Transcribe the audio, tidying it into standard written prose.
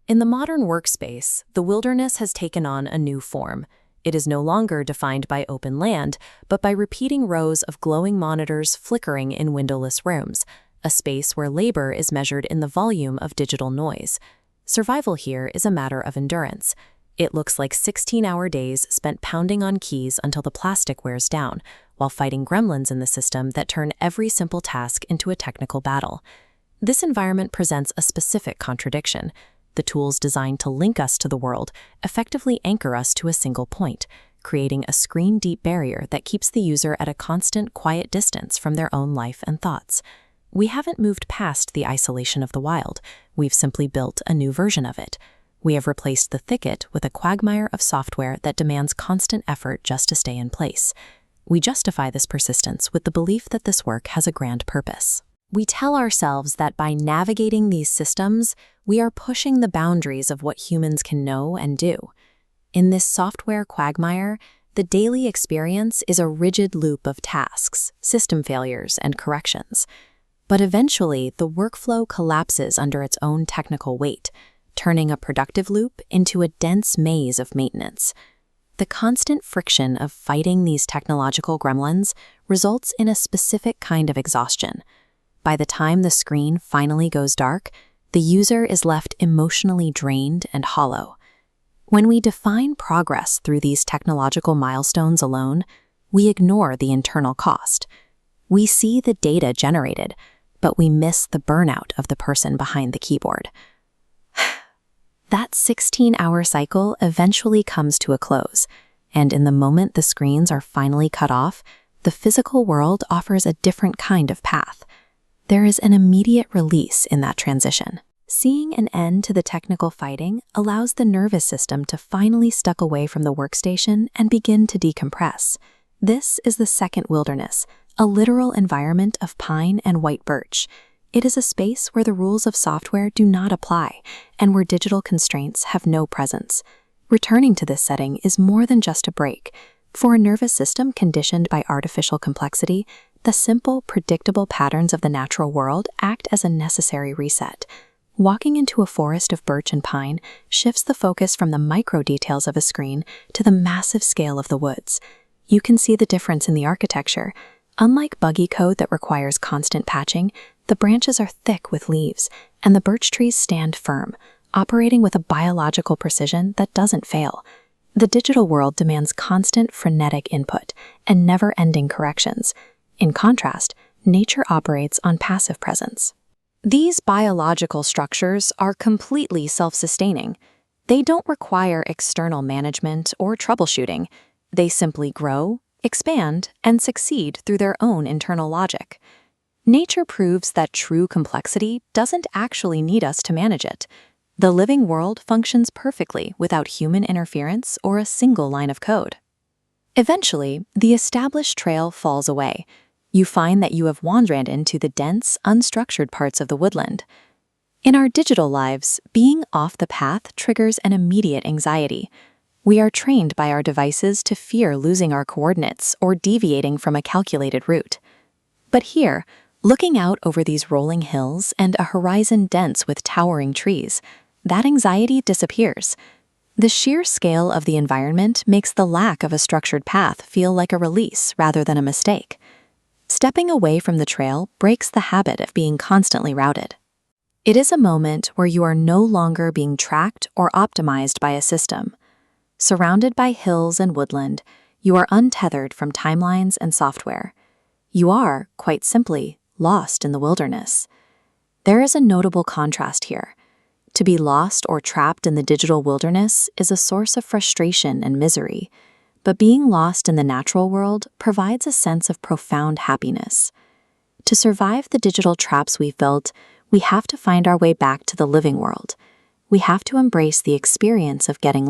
In the modern workspace, the wilderness has taken on a new form. It is no longer defined by open land, but by repeating rows of glowing monitors flickering in windowless rooms, a space where labor is measured in the volume of digital noise. Survival here is a matter of endurance. It looks like 16-hour days spent pounding on keys until the plastic wears down, while fighting gremlins in the system that turn every simple task into a technical battle. This environment presents a specific contradiction. The tools designed to link us to the world effectively anchor us to a single point, creating a screen-deep barrier that keeps the user at a constant, quiet distance from their own life and thoughts. We haven't moved past the isolation of the wild. We've simply built a new version of it. We have replaced the thicket with a quagmire of software that demands constant effort just to stay in place. We justify this persistence with the belief that this work has a grand purpose. We tell ourselves that by navigating these systems, we are pushing the boundaries of what humans can know and do. In this software quagmire, the daily experience is a rigid loop of tasks, system failures, and corrections. But eventually, the workflow collapses under its own technical weight, turning a productive loop into a dense maze of maintenance. The constant friction of fighting these technological gremlins results in a specific kind of exhaustion. By the time the screen finally goes dark, the user is left emotionally drained and hollow. When we define progress through these technological milestones alone, we ignore the internal cost. We see the data generated, but we miss the burnout of the person behind the keyboard. That 16-hour cycle eventually comes to a close, and in the moment the screens are finally cut off, the physical world offers a different kind of path. There is an immediate release in that transition. Seeing an end to the technical fighting allows the nervous system to finally step away from the workstation and begin to decompress. This is the second wilderness, a literal environment of pine and white birch. It is a space where the rules of software do not apply and where digital constraints have no presence. Returning to this setting is more than just a break. For a nervous system conditioned by artificial complexity, the simple, predictable patterns of the natural world act as a necessary reset. Walking into a forest of birch and pine shifts the focus from the micro details of a screen to the massive scale of the woods. You can see the difference in the architecture. Unlike buggy code that requires constant patching, the branches are thick with leaves, and the birch trees stand firm, operating with a biological precision that doesn't fail. The digital world demands constant, frenetic input and never-ending corrections. In contrast, nature operates on passive presence. These biological structures are completely self-sustaining. They don't require external management or troubleshooting. They simply grow, expand, and succeed through their own internal logic. Nature proves that true complexity doesn't actually need us to manage it. The living world functions perfectly without human interference or a single line of code. Eventually, the established trail falls away. You find that you have wandered into the dense, unstructured parts of the woodland. In our digital lives, being off the path triggers an immediate anxiety. We are trained by our devices to fear losing our coordinates or deviating from a calculated route. But here, looking out over these rolling hills and a horizon dense with towering trees, that anxiety disappears. The sheer scale of the environment makes the lack of a structured path feel like a release rather than a mistake. Stepping away from the trail breaks the habit of being constantly routed. It is a moment where you are no longer being tracked or optimized by a system. Surrounded by hills and woodland, you are untethered from timelines and software. You are, quite simply, lost in the wilderness. There is a notable contrast here. To be lost or trapped in the digital wilderness is a source of frustration and misery, but being lost in the natural world provides a sense of profound happiness. To survive the digital traps we've built, we have to find our way back to the living world. We have to embrace the experience of getting